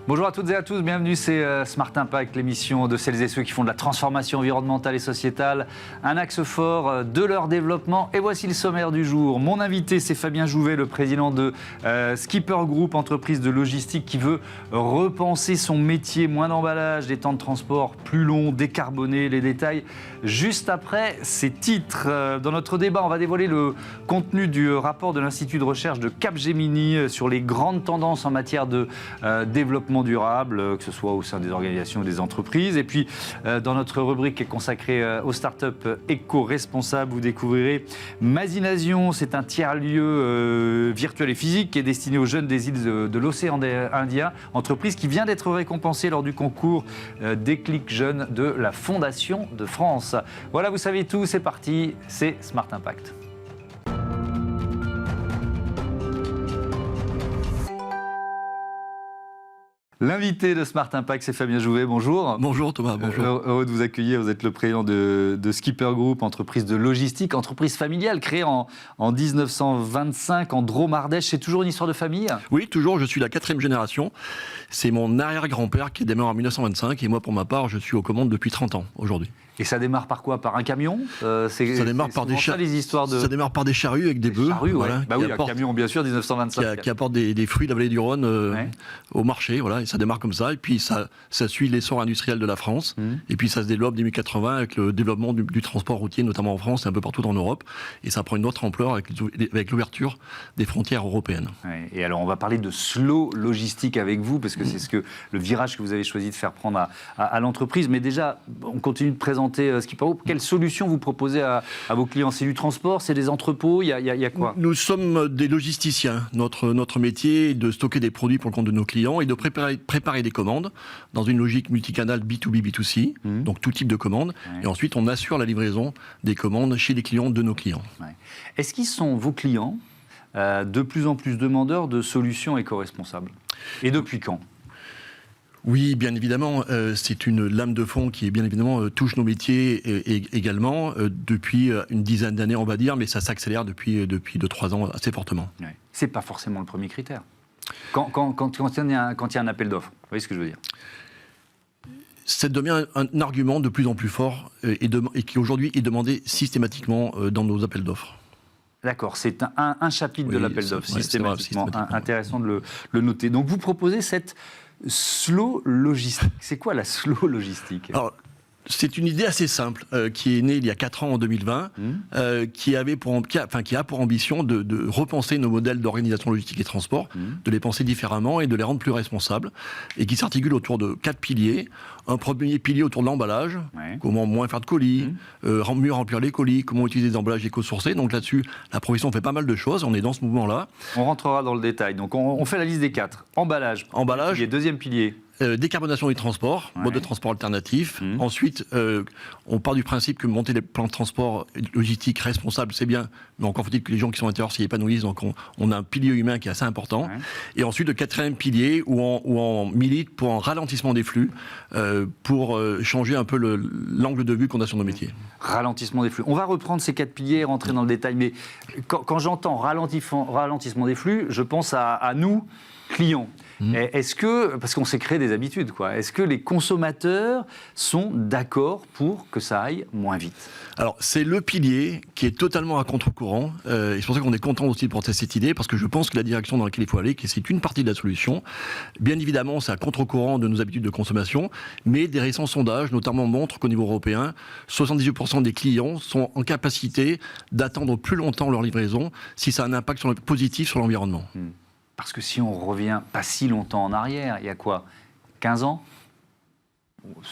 Bonjour à toutes et à tous, bienvenue, c'est Smart Impact, l'émission de celles et ceux qui font de la transformation environnementale et sociétale un axe fort de leur développement. Et voici le sommaire du jour. Mon invité, c'est Fabien Jouvet, le président de Skipper Group, entreprise de logistique qui veut repenser son métier, moins d'emballage, des temps de transport plus longs, décarbonés, les détails juste après ces titres. Dans notre débat, on va dévoiler le contenu du rapport de l'Institut de recherche de Capgemini sur les grandes tendances en matière de développement durable, que ce soit au sein des organisations ou des entreprises. Et puis, dans notre rubrique qui est consacrée aux startups éco-responsables, vous découvrirez Mazination. C'est un tiers-lieu virtuel et physique qui est destiné aux jeunes des îles de l'océan Indien, entreprise qui vient d'être récompensée lors du concours Déclic Jeunes de la Fondation de France. Voilà, vous savez tout, c'est parti, c'est Smart Impact. L'invité de Smart Impact, c'est Fabien Jouvet, bonjour. Bonjour Thomas, bonjour. Heureux de vous accueillir, vous êtes le président de Skipper Group, entreprise de logistique, entreprise familiale créée en 1925 en Drôme-Ardèche. C'est toujours une histoire de famille ? Oui, toujours, je suis la 4e génération. C'est mon arrière-grand-père qui est démarré en 1925 et moi pour ma part, je suis aux commandes depuis 30 ans aujourd'hui. Et ça démarre par quoi ? Par un camion ? Ça démarre par des Ça démarre par des charrues avec des bœufs. Charrues, voilà, ouais. Bah oui, un camion bien sûr, 1925. Qui apporte des fruits de la vallée du Rhône au marché, voilà, et ça démarre comme ça. Et puis ça suit l'essor industriel de la France. Et puis ça se développe dès 1980 avec le développement du transport routier, notamment en France et un peu partout en Europe. Et ça prend une autre ampleur avec l'ouverture des frontières européennes. Ouais. Et alors on va parler de slow logistique avec vous, parce que c'est le virage que vous avez choisi de faire prendre à l'entreprise. Mais déjà, on continue de présenter Skipper Group. Quelle solution vous proposez à vos clients ? C'est du transport, c'est des entrepôts, il y a quoi ? Nous sommes des logisticiens. Notre métier est de stocker des produits pour le compte de nos clients et de préparer des commandes dans une logique multicanal B2B, B2C, donc tout type de commandes. Ouais. Et ensuite, on assure la livraison des commandes chez les clients de nos clients. Ouais. Est-ce qu'ils sont, vos clients, de plus en plus demandeurs de solutions éco-responsables ? Et depuis quand ? Oui, bien évidemment, c'est une lame de fond qui, bien évidemment, touche nos métiers également depuis une dizaine d'années, on va dire, mais ça s'accélère depuis 2-3 ans assez fortement. Ouais. C'est pas forcément le premier critère. Quand il y a un appel d'offres, vous voyez ce que je veux dire ? Ça devient un argument de plus en plus fort et qui aujourd'hui est demandé systématiquement dans nos appels d'offres. D'accord, c'est un chapitre de l'appel d'offres, systématiquement. Intéressant de le noter. Donc vous proposez cette slow logistique. C'est quoi la slow logistique ? Alors, c'est une idée assez simple qui est née il y a 4 ans, en 2020, qui a pour ambition de repenser nos modèles d'organisation logistique et transport, de les penser différemment et de les rendre plus responsables, et qui s'articule autour de 4 piliers. Un premier pilier autour de l'emballage, comment moins faire de colis, mieux remplir les colis, comment utiliser des emballages éco-sourcés. Donc là-dessus, la profession fait pas mal de choses, on est dans ce mouvement-là. On rentrera dans le détail. Donc on fait la liste des 4. Emballage. Deuxième pilier. Décarbonation des transports, mode de transport alternatif. Ensuite, on part du principe que monter des plans de transport logistique responsables, c'est bien, mais encore faut-il que les gens qui sont à l'intérieur s'y épanouissent, donc on a un pilier humain qui est assez important. Et ensuite, le 4e pilier, où on milite pour un ralentissement des flux, pour changer un peu l'angle de vue qu'on a sur nos métiers. Ralentissement des flux. On va reprendre ces 4 piliers et rentrer dans le détail, mais quand j'entends ralentissement des flux, je pense à nous, clients. Est-ce que, parce qu'on s'est créé des habitudes, est-ce que les consommateurs sont d'accord pour que ça aille moins vite ? Alors, c'est le pilier qui est totalement à contre-courant. Et c'est pour ça qu'on est content aussi de porter cette idée, parce que je pense que la direction dans laquelle il faut aller, c'est une partie de la solution. Bien évidemment, c'est à contre-courant de nos habitudes de consommation, mais des récents sondages, notamment, montrent qu'au niveau européen, 78% des clients sont en capacité d'attendre plus longtemps leur livraison si ça a un impact positif sur l'environnement. Parce que si on revient pas si longtemps en arrière, il y a quoi ? 15 ans ?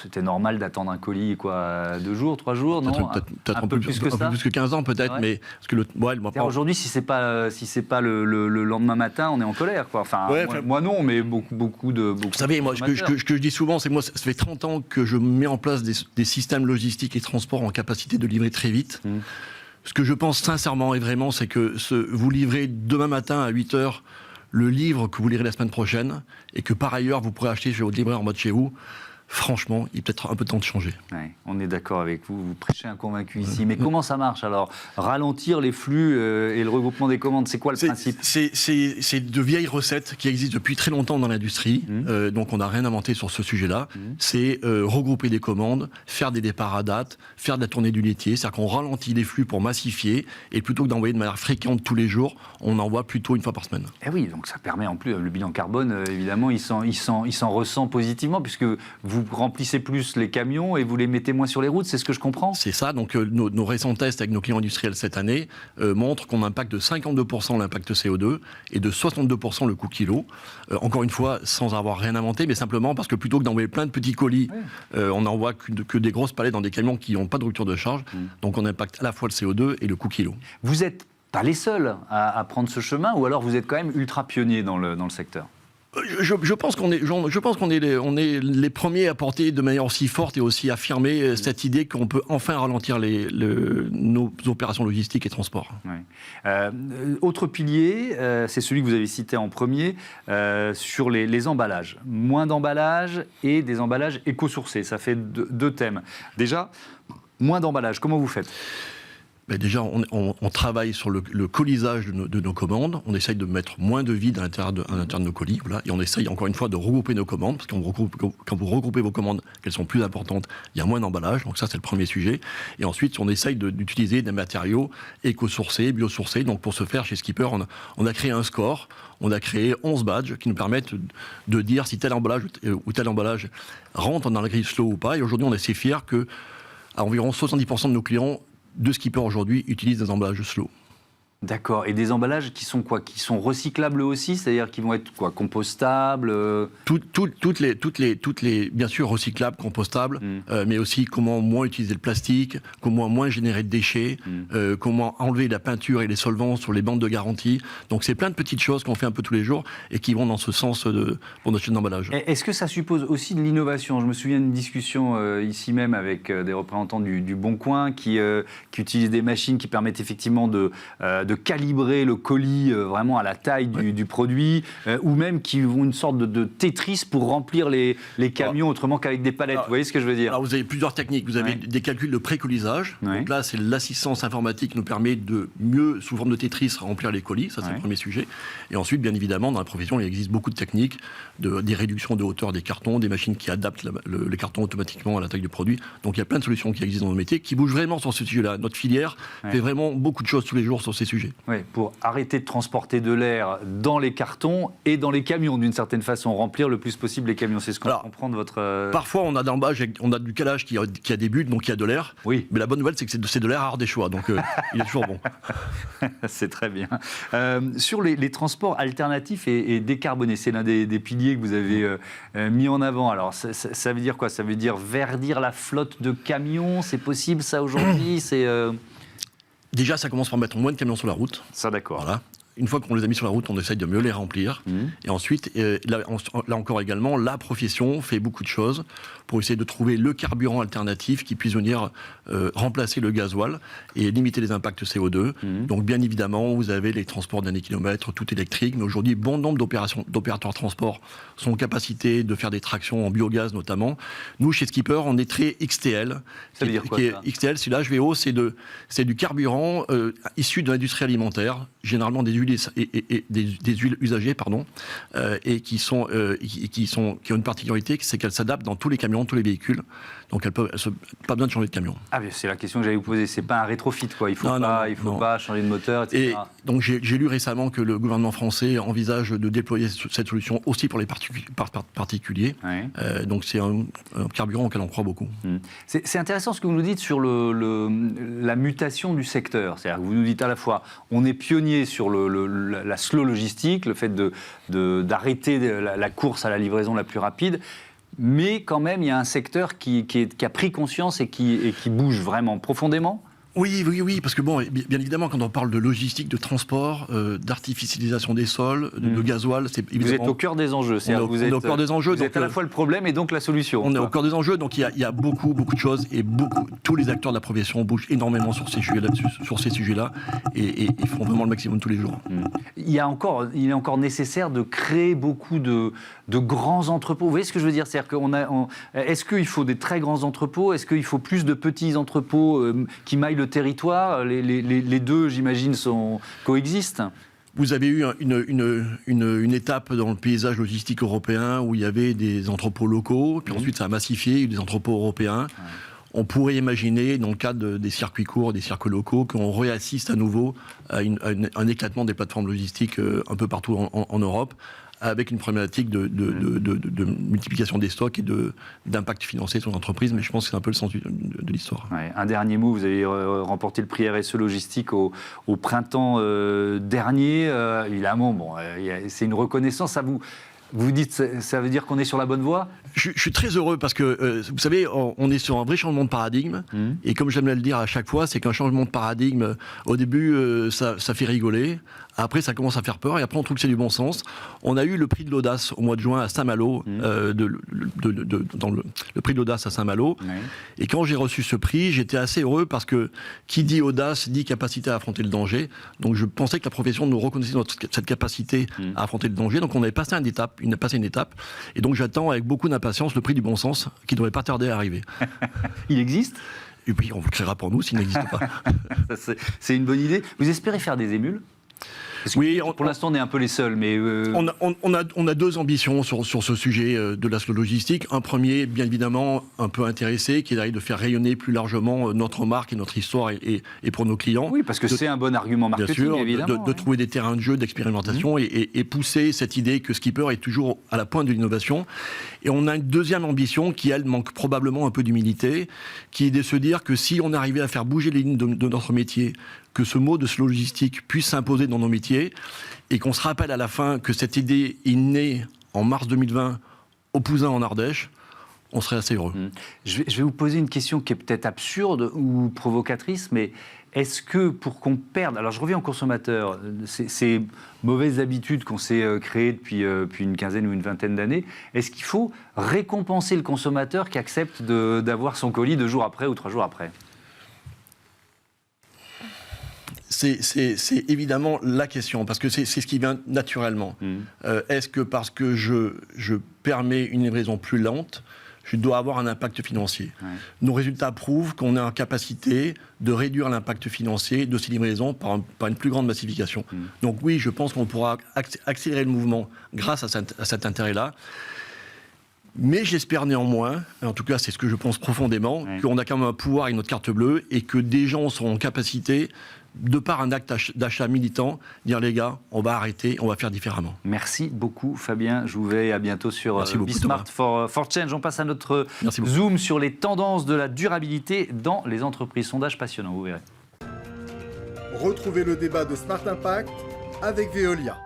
C'était normal d'attendre un colis, 2 jours, 3 jours, non ? Peut-être un peu plus que ça. Un peu plus que 15 ans, peut-être, mais... Parce que aujourd'hui, si c'est pas le lendemain matin, on est en colère, moi non, mais beaucoup de... Vous savez, moi, ce que je dis souvent, c'est que moi, ça fait 30 ans que je mets en place des systèmes logistiques et transports en capacité de livrer très vite. Ce que je pense sincèrement et vraiment, c'est que vous livrez demain matin à 8h le livre que vous lirez la semaine prochaine et que par ailleurs vous pourrez acheter chez votre libraire en mode chez vous, franchement, il est peut-être un peu temps de changer. Ouais, on est d'accord avec vous, vous prêchez un convaincu ici. Mais comment ça marche alors? Ralentir les flux et le regroupement des commandes, c'est quoi le principe? C'est de vieilles recettes qui existent depuis très longtemps dans l'industrie, donc on n'a rien inventé sur ce sujet-là. C'est regrouper des commandes, faire des départs à date, faire de la tournée du laitier, c'est-à-dire qu'on ralentit les flux pour massifier, et plutôt que d'envoyer de manière fréquente tous les jours, on envoie plutôt une fois par semaine. Eh oui, donc ça permet en plus, le bilan carbone, évidemment, il s'en ressent positivement, puisque vous remplissez plus les camions et vous les mettez moins sur les routes, c'est ce que je comprends? C'est ça, donc nos récents tests avec nos clients industriels cette année montrent qu'on impacte de 52% l'impact CO2 et de 62% le coût kilo. Encore une fois, sans avoir rien inventé, mais simplement parce que plutôt que d'envoyer plein de petits colis, on n'envoie que des grosses palettes dans des camions qui n'ont pas de rupture de charge. Donc on impacte à la fois le CO2 et le coût kilo. Vous n'êtes pas les seuls à prendre ce chemin, ou alors vous êtes quand même ultra pionniers dans le secteur? Je pense qu'on est les premiers à porter de manière aussi forte et aussi affirmée cette idée qu'on peut enfin ralentir nos opérations logistiques et transports. Oui. Autre pilier, c'est celui que vous avez cité en premier, sur les emballages. Moins d'emballages et des emballages éco-sourcés. Ça fait deux thèmes. Déjà, moins d'emballages, comment vous faites? Déjà, on travaille sur le colisage de nos commandes. On essaye de mettre moins de vide à l'intérieur de nos colis. Voilà. Et on essaye encore une fois de regrouper nos commandes. Parce que quand vous regroupez vos commandes, qu'elles sont plus importantes, il y a moins d'emballage. Donc ça, c'est le premier sujet. Et ensuite, on essaye d'utiliser des matériaux éco-sourcés, biosourcés. Donc pour ce faire, chez Skipper, on a créé un score. On a créé 11 badges qui nous permettent de dire si tel emballage ou tel emballage rentre dans la grille slow ou pas. Et aujourd'hui, on est assez fiers que à environ 70% de nos clients de Skipper aujourd'hui utilisent des emballages slow. D'accord. Et des emballages qui sont quoi? Qui sont recyclables aussi? C'est-à-dire qui vont être quoi? Compostables? Toutes les, bien sûr, recyclables, compostables, mais aussi comment moins utiliser le plastique, comment moins générer de déchets, comment enlever la peinture et les solvants sur les bandes de garantie. Donc c'est plein de petites choses qu'on fait un peu tous les jours et qui vont dans ce sens pour notre chaîne d'emballage. Est-ce que ça suppose aussi de l'innovation? Je me souviens d'une discussion ici même avec des représentants du Bon Coin qui utilisent des machines qui permettent effectivement de calibrer le colis vraiment à la taille du produit, ou même qui ont une sorte de Tetris pour remplir les camions autrement qu'avec des palettes. Vous voyez ce que je veux dire? Alors vous avez plusieurs techniques. Vous avez des calculs de pré-colisage. Donc là, c'est l'assistance informatique qui nous permet de mieux, sous forme de Tetris, remplir les colis. Ça, c'est le premier sujet. Et ensuite, bien évidemment, dans la profession, il existe beaucoup de techniques, des réductions de hauteur des cartons, des machines qui adaptent les cartons automatiquement à la taille du produit. Donc il y a plein de solutions qui existent dans nos métiers, qui bougent vraiment sur ce sujet-là. Notre filière fait vraiment beaucoup de choses tous les jours sur ces sujets. Oui, pour arrêter de transporter de l'air dans les cartons et dans les camions, d'une certaine façon, remplir le plus possible les camions. C'est ce qu'on comprend de votre... Parfois, on a d'emballage, on a du calage qui a des bulles, donc il y a de l'air. Oui. Mais la bonne nouvelle, c'est que c'est de l'air à Ardéchois, donc il est toujours bon. C'est très bien. Sur les transports alternatifs et décarbonés, c'est l'un des piliers que vous avez mis en avant. Alors, ça veut dire quoi? Ça veut dire verdir la flotte de camions? C'est possible, ça, aujourd'hui? Déjà, ça commence par mettre moins de camions sur la route. Ça, d'accord. Voilà. Une fois qu'on les a mis sur la route, on essaye de mieux les remplir. Et ensuite, là encore également, la profession fait beaucoup de choses pour essayer de trouver le carburant alternatif qui puisse venir remplacer le gasoil et limiter les impacts CO2. Donc bien évidemment, vous avez les transports d'un kilomètre, tout électrique. Mais aujourd'hui, bon nombre d'opérateurs de transport sont en capacité de faire des tractions en biogaz notamment. Nous, chez Skipper, on est très XTL. Ça veut dire quoi, ça? XTL, c'est l'HVO, c'est du carburant issu de l'industrie alimentaire, généralement des huiles des huiles usagées, et qui ont une particularité, c'est qu'elles s'adaptent dans tous les camions, tous les véhicules. Donc elles n'ont pas besoin de changer de camion. Ah, c'est la question que j'allais vous poser. C'est pas un rétrofit, quoi. Il faut pas changer de moteur, etc. Et donc j'ai lu récemment que le gouvernement français envisage de déployer cette solution aussi pour les particuliers. Donc c'est un carburant auquel on croit beaucoup. C'est intéressant ce que vous nous dites sur la mutation du secteur. C'est-à-dire que vous nous dites à la fois, on est pionnier sur la slow logistique, le fait d'arrêter la course à la livraison la plus rapide, mais quand même, il y a un secteur qui a pris conscience et qui bouge vraiment profondément. Oui, parce que bon, bien évidemment, quand on parle de logistique, de transport, d'artificialisation des sols, de gasoil, c'est évidemment... Vous êtes au cœur des enjeux. On est au cœur des enjeux. Vous êtes à la fois le problème et donc la solution. On est au cœur des enjeux, donc il y a beaucoup de choses et tous les acteurs de la profession bougent énormément sur ces sujets-là et font vraiment le maximum tous les jours. Il est encore nécessaire de créer beaucoup de grands entrepôts. Vous voyez ce que je veux dire? C'est-à-dire est-ce qu'il faut des très grands entrepôts? Est-ce qu'il faut plus de petits entrepôts qui maillent le territoire? Les deux, j'imagine, coexistent. Vous avez eu une étape dans le paysage logistique européen où il y avait des entrepôts locaux, puis ensuite ça a massifié, il y a eu des entrepôts européens. Ouais. On pourrait imaginer, dans le cadre des circuits courts, des circuits locaux, qu'on réassiste à nouveau à un éclatement des plateformes logistiques un peu partout en Europe, avec une problématique de multiplication des stocks et d'impact financier sur l'entreprise, mais je pense que c'est un peu le sens de l'histoire. Ouais, un dernier mot, vous avez remporté le prix RSE Logistique au printemps dernier. Évidemment, c'est une reconnaissance à vous. Vous dites, ça veut dire qu'on est sur la bonne voie? Je suis très heureux parce que, vous savez, on est sur un vrai changement de paradigme. Et comme j'aime le dire à chaque fois, c'est qu'un changement de paradigme, au début, ça fait rigoler. Après, ça commence à faire peur. Et après, on trouve que c'est du bon sens. On a eu le prix de l'audace au mois de juin à Saint-Malo, dans le prix de l'audace à Saint-Malo. Et quand j'ai reçu ce prix, j'étais assez heureux parce que qui dit audace dit capacité à affronter le danger. Donc, je pensais que la profession nous reconnaissait cette capacité à affronter le danger. Donc, on avait passé une étape. Et donc, j'attends avec beaucoup d'impatience le prix du bon sens qui ne devrait pas tarder à arriver. Il existe? Et puis, on le créera pour nous s'il n'existe pas. C'est une bonne idée. Vous espérez faire des émules? Oui, pour l'instant, on est un peu les seuls, mais... On a deux ambitions sur ce sujet de la logistique. Un premier, bien évidemment, un peu intéressé, qui est de faire rayonner plus largement notre marque et notre histoire et pour nos clients. Oui, parce que c'est un bon argument marketing, bien sûr, évidemment. De trouver des terrains de jeu, d'expérimentation et pousser cette idée que Skipper est toujours à la pointe de l'innovation. Et on a une deuxième ambition qui, elle, manque probablement un peu d'humilité, qui est de se dire que si on arrivait à faire bouger les lignes de notre métier, que ce mot de logistique puisse s'imposer dans nos métiers et qu'on se rappelle à la fin que cette idée est née en mars 2020 au Pouzin en Ardèche, on serait assez heureux. Je vais vous poser une question qui est peut-être absurde ou provocatrice, mais est-ce que pour qu'on perde... Alors je reviens aux consommateurs, ces mauvaises habitudes qu'on s'est créées depuis une quinzaine ou une vingtaine d'années, est-ce qu'il faut récompenser le consommateur qui accepte d'avoir son colis 2 jours après ou 3 jours après ? C'est évidemment la question, parce que c'est ce qui vient naturellement. Est-ce que parce que je permets une livraison plus lente, je dois avoir un impact financier? Nos résultats prouvent qu'on est en capacité de réduire l'impact financier de ces livraisons par une plus grande massification. Donc oui, je pense qu'on pourra accélérer le mouvement grâce à cet intérêt-là. Mais j'espère néanmoins, en tout cas c'est ce que je pense profondément, qu'on a quand même un pouvoir avec notre carte bleue et que des gens seront en capacité, de par un acte d'achat militant, dire les gars, on va arrêter, on va faire différemment. Merci beaucoup Fabien Jouvet, à bientôt sur Be-Smart for Change. On passe à notre zoom sur les tendances de la durabilité dans les entreprises. Sondage passionnant, vous verrez. Retrouvez le débat de Smart Impact avec Veolia.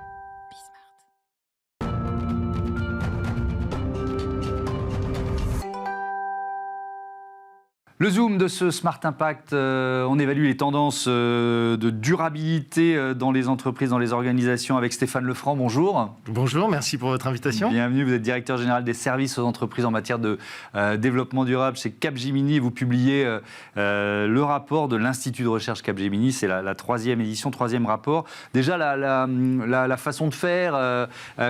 Le zoom de ce Smart Impact, on évalue les tendances de durabilité dans les entreprises, dans les organisations avec Stéphane Lefranc. Bonjour. Bonjour, merci pour votre invitation. Bienvenue, vous êtes directeur général des services aux entreprises en matière de développement durable chez Capgemini. Vous publiez le rapport de l'Institut de recherche Capgemini, c'est la 3e édition, 3e rapport. Déjà, la façon de faire,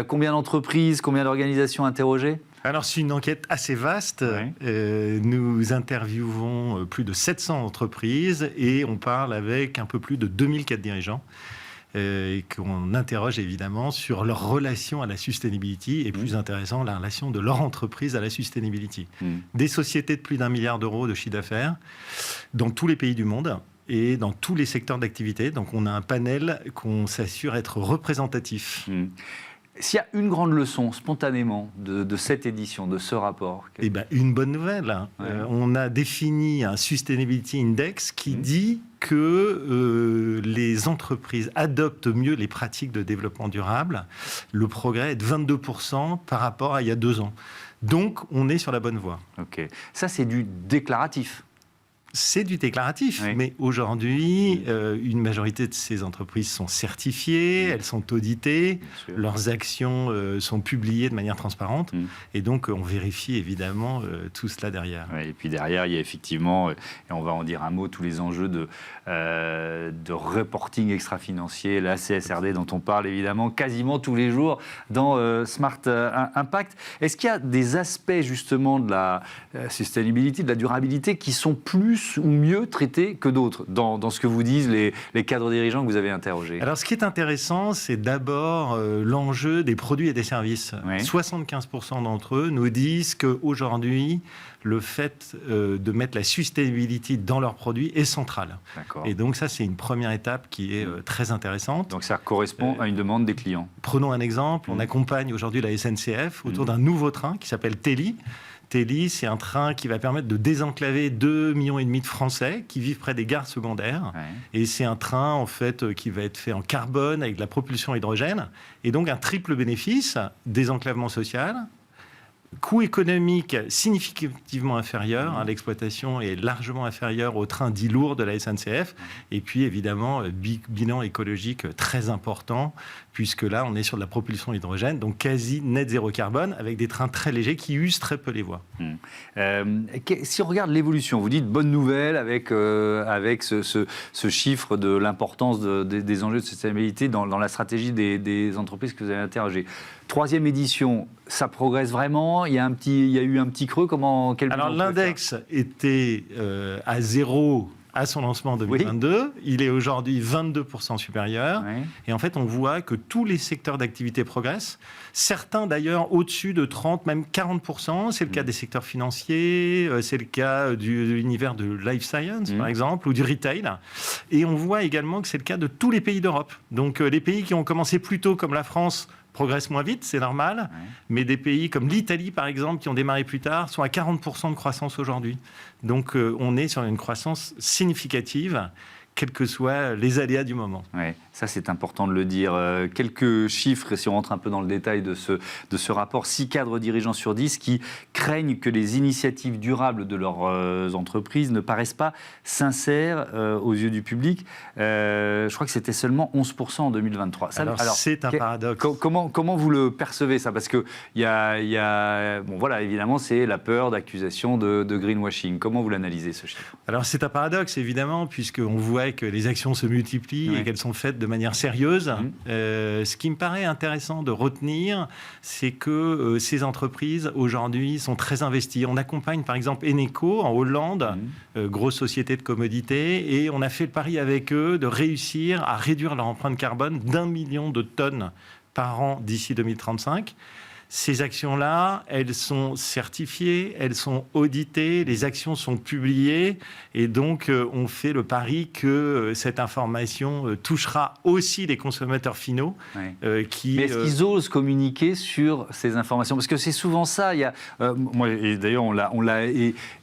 combien d'entreprises, combien d'organisations interrogées ? Alors, c'est une enquête assez vaste. Nous interviewons plus de 700 entreprises et on parle avec un peu plus de 2004 dirigeants et qu'on interroge évidemment sur leur relation à la sustainability et plus intéressant, la relation de leur entreprise à la sustainability. Des sociétés de plus d'1 milliard d'euros de chiffre d'affaires dans tous les pays du monde et dans tous les secteurs d'activité. Donc, on a un panel qu'on s'assure être représentatif. S'il y a une grande leçon, spontanément, de cette édition, de ce rapport... Eh ben, une bonne nouvelle. On a défini un Sustainability Index qui dit que les entreprises adoptent mieux les pratiques de développement durable. Le progrès est de 22% par rapport à il y a 2 ans. Donc, on est sur la bonne voie. Ok. Ça, c'est du déclaratif. C'est du déclaratif, Oui. mais aujourd'hui, une majorité de ces entreprises sont certifiées, elles sont auditées, sûr. leurs actions sont publiées de manière transparente, et donc on vérifie évidemment tout cela derrière. Ouais, et puis derrière, il y a effectivement, et on va en dire un mot, tous les enjeux de reporting extra-financier, la CSRD dont on parle évidemment quasiment tous les jours dans Smart Impact. Est-ce qu'il y a des aspects justement de la sustainability, de la durabilité qui sont plus ou mieux traités que d'autres dans ce que vous disent les cadres dirigeants que vous avez interrogés? Alors ce qui est intéressant, c'est d'abord l'enjeu des produits et des services. Oui. 75% d'entre eux nous disent qu'aujourd'hui, le fait de mettre la sustainability dans leurs produits est central. D'accord. Et donc ça, c'est une première étape qui est très intéressante. Donc ça correspond à une demande des clients. Prenons un exemple, on accompagne aujourd'hui la SNCF autour d'un nouveau train qui s'appelle Teli. Teli, c'est un train qui va permettre de désenclaver 2,5 millions de Français qui vivent près des gares secondaires. Ouais. Et c'est un train, en fait, qui va être fait en carbone avec de la propulsion hydrogène. Et donc, un triple bénéfice, désenclavement social, coût économique significativement inférieur, l'exploitation est largement inférieure au train dit lourd de la SNCF, et puis évidemment bilan écologique très important, puisque là on est sur de la propulsion hydrogène, donc quasi net zéro carbone, avec des trains très légers qui usent très peu les voies. Si on regarde l'évolution, vous dites bonne nouvelle avec ce chiffre de l'importance des enjeux de sustainabilité dans la stratégie des entreprises que vous avez interrogées. 3e édition, ça progresse vraiment. Il y a eu un petit creux. Alors l'index était à 0 à son lancement en 2022. Oui. Il est aujourd'hui 22% supérieur. Oui. Et en fait, on voit que tous les secteurs d'activité progressent. Certains, d'ailleurs, au-dessus de 30, même 40%. C'est le cas des secteurs financiers, c'est le cas de l'univers de life science, par exemple, ou du retail. Et on voit également que c'est le cas de tous les pays d'Europe. Donc, les pays qui ont commencé plus tôt, comme la France, progressent moins vite, c'est normal, mais des pays comme l'Italie, par exemple, qui ont démarré plus tard, sont à 40% de croissance aujourd'hui. Donc, on est sur une croissance significative, quels que soient les aléas du moment. Oui, ça c'est important de le dire. Quelques chiffres, si on rentre un peu dans le détail de ce rapport, 6 cadres dirigeants sur 10 qui craignent que les initiatives durables de leurs entreprises ne paraissent pas sincères aux yeux du public. Je crois que c'était seulement 11% en 2023. Alors c'est un paradoxe. Comment vous le percevez ça? Parce que bon, voilà, évidemment, c'est la peur d'accusation de greenwashing. Comment vous l'analysez ce chiffre? Alors c'est un paradoxe évidemment, puisqu'on voit que les actions se multiplient et qu'elles sont faites de manière sérieuse. Ce qui me paraît intéressant de retenir, c'est que ces entreprises aujourd'hui sont très investies. On accompagne par exemple Eneco en Hollande, grosse société de commodités, et on a fait le pari avec eux de réussir à réduire leur empreinte carbone d'1 million de tonnes par an d'ici 2035. Ces actions-là, elles sont certifiées, elles sont auditées, les actions sont publiées, et donc on fait le pari que cette information touchera aussi les consommateurs finaux. Mais est-ce qu'ils osent communiquer sur ces informations? Parce que c'est souvent ça. Moi, et d'ailleurs, on l'a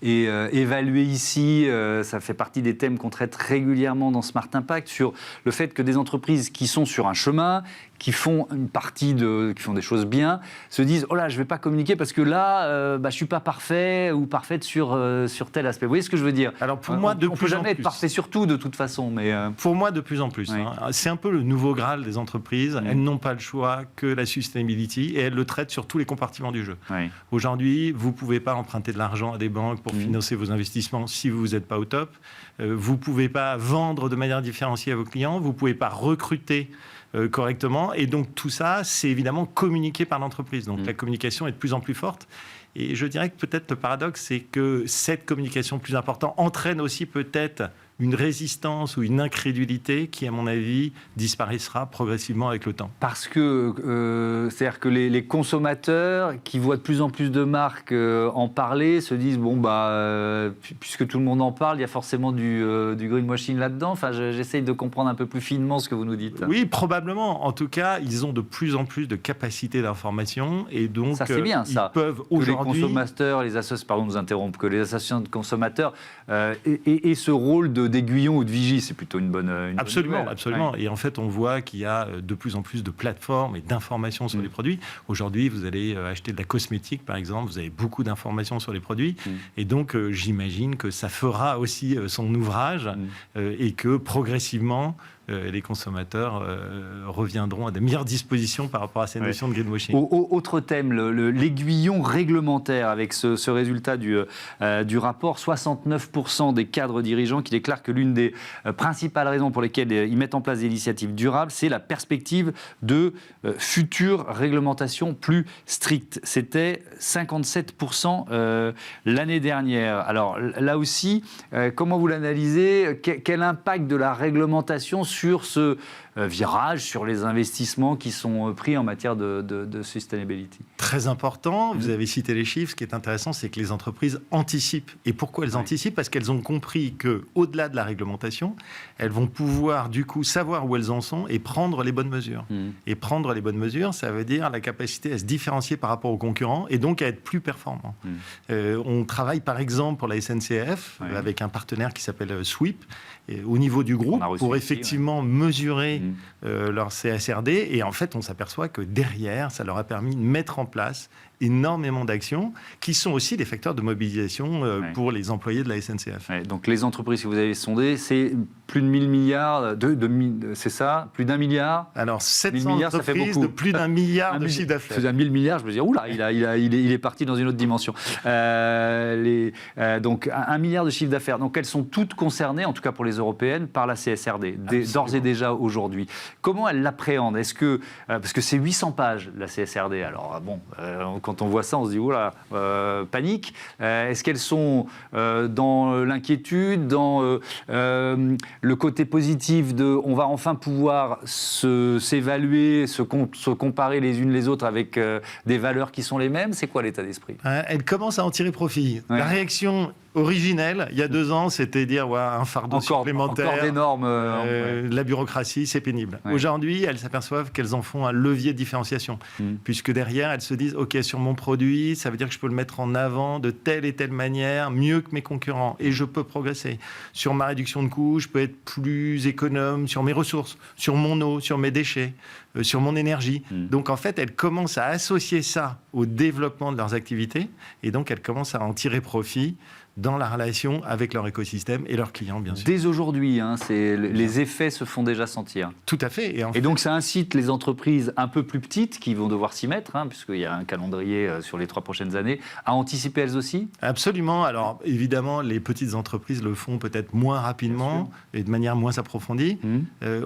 évalué ici. Ça fait partie des thèmes qu'on traite régulièrement dans Smart Impact, sur le fait que des entreprises qui sont sur un chemin, qui font qui font des choses bien, se disent oh là, je vais pas communiquer parce que là, je suis pas parfait ou parfaite sur tel aspect. Vous voyez ce que je veux dire? Alors pour moi, on peut jamais être parfait sur tout de toute façon, mais pour moi de plus en plus. Oui. C'est un peu le nouveau Graal des entreprises. Elles n'ont pas le choix que la sustainability, et elles le traitent sur tous les compartiments du jeu. Oui. Aujourd'hui, vous pouvez pas emprunter de l'argent à des banques pour financer vos investissements si vous n'êtes pas au top. Vous pouvez pas vendre de manière différenciée à vos clients. Vous pouvez pas recruter correctement. Et donc, tout ça, c'est évidemment communiqué par l'entreprise. Donc, la communication est de plus en plus forte. Et je dirais que peut-être le paradoxe, c'est que cette communication plus importante entraîne aussi peut-être une résistance ou une incrédulité qui, à mon avis, disparaîtra progressivement avec le temps. Parce que, c'est-à-dire que les consommateurs qui voient de plus en plus de marques en parler se disent puisque tout le monde en parle, il y a forcément du greenwashing là-dedans. Enfin, j'essaye de comprendre un peu plus finement ce que vous nous dites. Oui, probablement. En tout cas, ils ont de plus en plus de capacités d'information, et donc ça, c'est bien, ils peuvent aujourd'hui... Que les consommateurs, nous interrompre, que les associations de consommateurs aient ce rôle d'aiguillon ou de vigie, c'est plutôt une bonne Absolument, bonne nouvelle. absolument. Ouais. Et en fait, on voit qu'il y a de plus en plus de plateformes et d'informations sur les produits. Aujourd'hui, vous allez acheter de la cosmétique, par exemple, vous avez beaucoup d'informations sur les produits. Et donc, j'imagine que ça fera aussi son ouvrage et que progressivement, les consommateurs reviendront à de meilleures dispositions par rapport à ces notions de greenwashing. Autre thème, l'aiguillon réglementaire, avec ce résultat du rapport, 69% des cadres dirigeants qui déclarent que l'une des principales raisons pour lesquelles ils mettent en place des initiatives durables, c'est la perspective de futures réglementations plus strictes. C'était 57% l'année dernière. Alors là aussi, comment vous l'analysez ? Quel impact de la réglementation sur ce virage, sur les investissements qui sont pris en matière de sustainability? Très important, vous avez cité les chiffres, ce qui est intéressant, c'est que les entreprises anticipent. Et pourquoi elles anticipent ? Parce qu'elles ont compris qu'au-delà de la réglementation, elles vont pouvoir du coup savoir où elles en sont et prendre les bonnes mesures. Et prendre les bonnes mesures, ça veut dire la capacité à se différencier par rapport aux concurrents et donc à être plus performant. On travaille par exemple pour la SNCF avec un partenaire qui s'appelle Sweep, au niveau du groupe, pour effectivement mesurer leur CSRD. Et en fait, on s'aperçoit que derrière, ça leur a permis de mettre en place énormément d'actions qui sont aussi des facteurs de mobilisation pour les employés de la SNCF. Donc les entreprises que vous avez sondées, c'est plus de 1000 milliards, c'est ça ? Plus d'1 milliard ? Alors 700 milliards, ça fait entreprises beaucoup. de plus d'1 milliard de chiffre d'affaires. Plus d'1 milliard, je me dis, oula, il est parti dans une autre dimension. Donc 1 milliard de chiffre d'affaires. Donc elles sont toutes concernées, en tout cas pour les européennes, par la CSRD, d'ores et déjà aujourd'hui. Comment elles l'appréhendent ? Est-ce que, parce que c'est 800 pages, la CSRD, alors bon, quand on voit ça, on se dit, oula, panique. Est-ce qu'elles sont dans l'inquiétude, dans le côté positif de on va enfin pouvoir s'évaluer, se comparer les unes les autres avec des valeurs qui sont les mêmes? C'est quoi l'état d'esprit? Elle commence à en tirer profit. La réaction originelle, il y a 2 ans, c'était dire un fardeau supplémentaire. Encore des normes. La bureaucratie, c'est pénible. Aujourd'hui, elles s'aperçoivent qu'elles en font un levier de différenciation. Puisque derrière, elles se disent, OK, sur mon produit, ça veut dire que je peux le mettre en avant de telle et telle manière, mieux que mes concurrents. Et je peux progresser. Sur ma réduction de coûts, je peux être plus économe sur mes ressources, sur mon eau, sur mes déchets, sur mon énergie. Donc, en fait, elles commencent à associer ça au développement de leurs activités. Et donc, elles commencent à en tirer profit dans la relation avec leur écosystème et leurs clients, bien sûr. Dès aujourd'hui, les effets se font déjà sentir. Tout à fait. Et donc, ça incite les entreprises un peu plus petites qui vont devoir s'y mettre, puisqu'il y a un calendrier sur les 3 prochaines années, à anticiper elles aussi? Absolument. Alors, évidemment, les petites entreprises le font peut-être moins rapidement et de manière moins approfondie.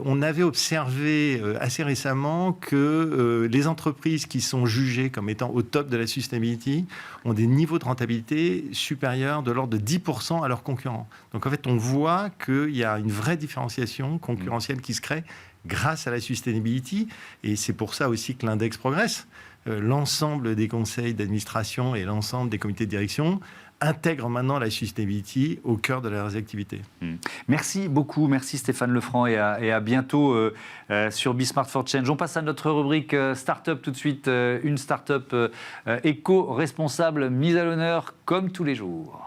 On avait observé assez récemment que les entreprises qui sont jugées comme étant au top de la sustainability ont des niveaux de rentabilité supérieurs de l'ordre de 10% à leurs concurrents. Donc en fait, on voit qu'il y a une vraie différenciation concurrentielle qui se crée grâce à la sustainability. Et c'est pour ça aussi que l'index progresse. L'ensemble des conseils d'administration et l'ensemble des comités de direction intègrent maintenant la sustainability au cœur de leurs activités. Merci beaucoup, merci Stéphane Lefranc et à bientôt sur Be Smart for Change. On passe à notre rubrique Startup tout de suite, une startup éco-responsable mise à l'honneur comme tous les jours.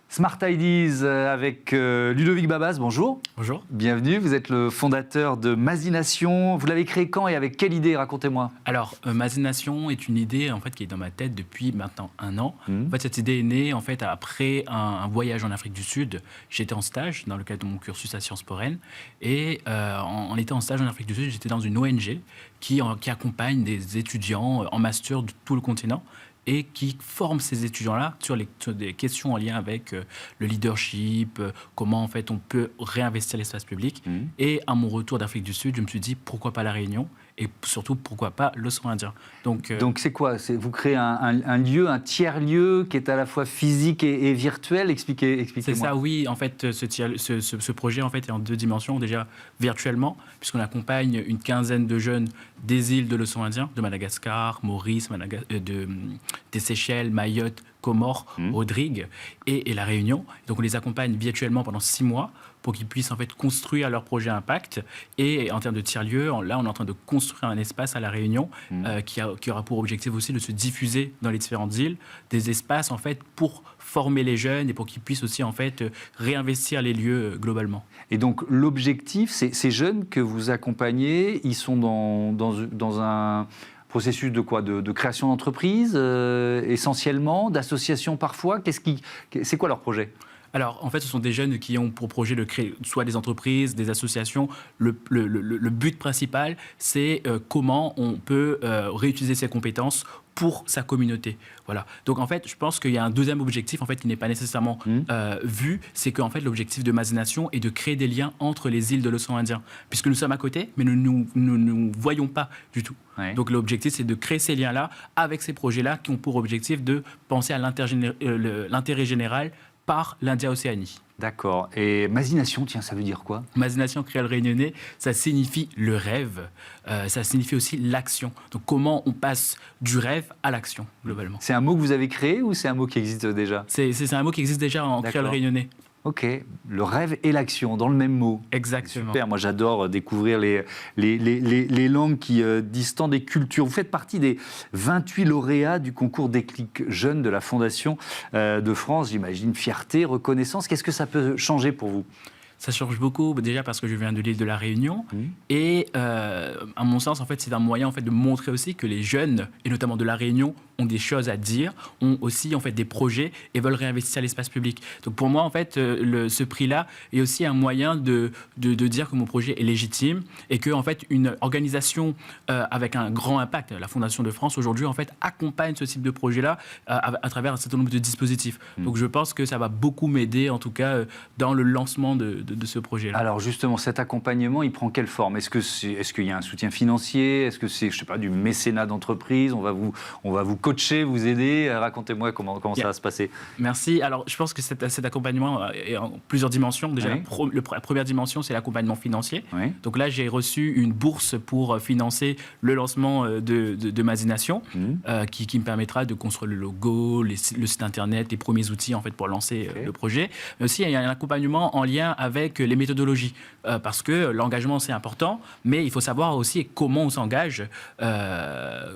Smart Ideas avec Ludovic Babas, bonjour. Bonjour. Bienvenue, vous êtes le fondateur de Mazination. Vous l'avez créé quand et avec quelle idée? Racontez-moi. Alors, Mazination est une idée en fait, qui est dans ma tête depuis maintenant 1 an. En fait, cette idée est née en fait, après un voyage en Afrique du Sud. J'étais en stage dans le cadre de mon cursus à Sciences Po Rennes. Et en étant en stage en Afrique du Sud, j'étais dans une ONG qui accompagne des étudiants en master de tout le continent et qui forme ces étudiants-là sur des questions en lien avec le leadership, comment en fait on peut réinvestir l'espace public. Et à mon retour d'Afrique du Sud, je me suis dit pourquoi pas la Réunion et surtout pourquoi pas l'océan Indien. Donc c'est quoi? Vous créez un lieu, un tiers-lieu qui est à la fois physique et virtuel. Expliquez-moi. C'est ça, oui. En fait, ce projet en fait est en 2 dimensions. Déjà virtuellement, puisqu'on accompagne une quinzaine de jeunes des îles de l'océan Indien, de Madagascar, Maurice, des Seychelles, Mayotte, Comores, Rodrigue et La Réunion. Donc on les accompagne virtuellement pendant 6 mois pour qu'ils puissent en fait construire leur projet impact. Et en termes de tiers-lieux, là on est en train de construire un espace à La Réunion qui aura pour objectif aussi de se diffuser dans les différentes îles, des espaces en fait pour former les jeunes et pour qu'ils puissent aussi en fait réinvestir les lieux globalement. Et donc l'objectif, ces jeunes que vous accompagnez, ils sont dans un processus de quoi, de création d'entreprise essentiellement, d'associations parfois. C'est quoi leur projet ? Alors, en fait, ce sont des jeunes qui ont pour projet de créer soit des entreprises, des associations. Le but principal, c'est comment on peut réutiliser ses compétences pour sa communauté. Voilà. Donc, en fait, je pense qu'il y a un deuxième objectif, en fait, qui n'est pas nécessairement vu, c'est qu'en fait, l'objectif de Mazination est de créer des liens entre les îles de l'océan Indien, puisque nous sommes à côté, mais nous ne nous voyons pas du tout. Ouais. Donc, l'objectif, c'est de créer ces liens-là avec ces projets-là qui ont pour objectif de penser à l'intérêt général par l'India-Océanie. D'accord. Et Mazination, tiens, ça veut dire quoi ? Mazination créole réunionnais, ça signifie le rêve, ça signifie aussi l'action. Donc comment on passe du rêve à l'action, globalement. C'est un mot que vous avez créé ou c'est un mot qui existe déjà ? C'est un mot qui existe déjà en créole réunionnais. Ok, le rêve et l'action dans le même mot. Exactement. Super, moi j'adore découvrir les langues qui distants des cultures. Vous faites partie des 28 lauréats du concours Déclic Jeunes de la Fondation de France. J'imagine fierté, reconnaissance. Qu'est-ce que ça peut changer pour vous ? Ça change beaucoup, déjà parce que je viens de l'île de la Réunion. Et à mon sens, en fait, c'est un moyen en fait, de montrer aussi que les jeunes, et notamment de la Réunion, ont des choses à dire, ont aussi en fait, des projets et veulent réinvestir l'espace public. Donc pour moi, en fait, ce prix-là est aussi un moyen de dire que mon projet est légitime et que en fait, une organisation avec un grand impact, la Fondation de France, aujourd'hui, en fait, accompagne ce type de projet-là à travers un certain nombre de dispositifs. Donc je pense que ça va beaucoup m'aider, en tout cas, dans le lancement de ce projet-là. Alors justement, cet accompagnement, il prend quelle forme ? Est-ce qu'il y a un soutien financier ? Est-ce que c'est, je sais pas, du mécénat d'entreprise ? On va vous coacher, vous aider ? Racontez-moi comment ça va se passer. Merci. Alors je pense que cet accompagnement est en plusieurs dimensions. Déjà, la première dimension, c'est l'accompagnement financier. Oui. Donc là, j'ai reçu une bourse pour financer le lancement de Mazination, qui me permettra de construire le logo, le site internet, les premiers outils en fait, pour lancer le projet. Mais aussi, il y a un accompagnement en lien avec les méthodologies, parce que l'engagement c'est important, mais il faut savoir aussi comment on s'engage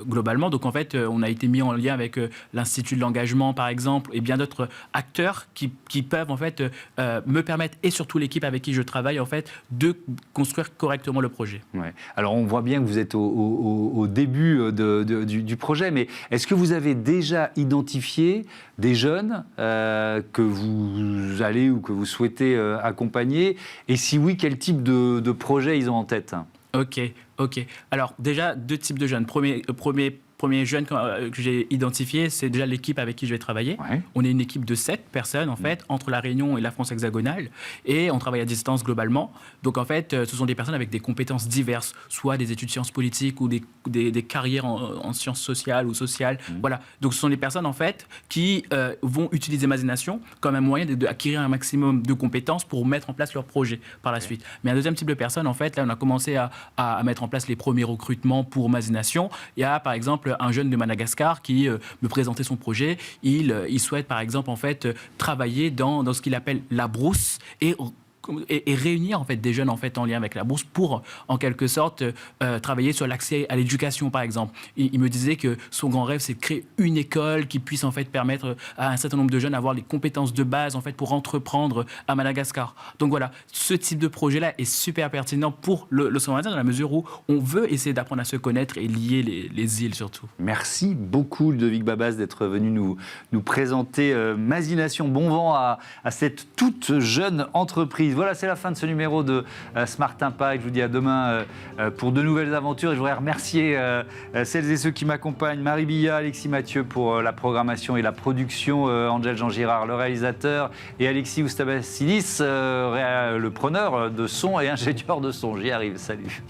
globalement. Donc en fait, on a été mis en lien avec l'Institut de l'engagement par exemple, et bien d'autres acteurs qui peuvent en fait me permettre, et surtout l'équipe avec qui je travaille en fait, de construire correctement le projet. Ouais. Alors on voit bien que vous êtes au début du projet, mais est-ce que vous avez déjà identifié des jeunes que vous allez ou que vous souhaitez accompagner ? Et si oui, quel type de projet ils ont en tête ? Ok. Alors déjà, 2 types de jeunes. Premier jeune que j'ai identifié, c'est déjà l'équipe avec qui je vais travailler. Ouais. On est une équipe de 7 personnes, en fait, entre la Réunion et la France hexagonale. Et on travaille à distance globalement. Donc, en fait, ce sont des personnes avec des compétences diverses, soit des études sciences politiques ou des carrières en sciences sociales ou sociales. Voilà. Donc, ce sont des personnes, en fait, qui vont utiliser Mazination comme un moyen d'acquérir un maximum de compétences pour mettre en place leur projet par la suite. Mais un deuxième type de personnes, en fait, là, on a commencé à mettre en place les premiers recrutements pour Mazination. Il y a, par exemple, un jeune de Madagascar qui me présentait son projet. Il souhaite, par exemple, en fait, travailler dans ce qu'il appelle la brousse et réunir en fait des jeunes en fait en lien avec la bourse pour en quelque sorte travailler sur l'accès à l'éducation par exemple. Il me disait que son grand rêve c'est de créer une école qui puisse en fait permettre à un certain nombre de jeunes d'avoir les compétences de base en fait pour entreprendre à Madagascar. Donc voilà, ce type de projet là est super pertinent pour l'océan Indien dans la mesure où on veut essayer d'apprendre à se connaître et lier les îles surtout. Merci beaucoup Ludovic Babas d'être venu nous présenter Mazination. Bon vent à cette toute jeune entreprise. Voilà, c'est la fin de ce numéro de Smart Impact. Je vous dis à demain pour de nouvelles aventures. Et je voudrais remercier celles et ceux qui m'accompagnent. Marie Billa, Alexis Mathieu pour la programmation et la production, Angèle Jean-Girard, le réalisateur, et Alexis Oustabasilis, le preneur de son et ingénieur de son. J'y arrive, salut.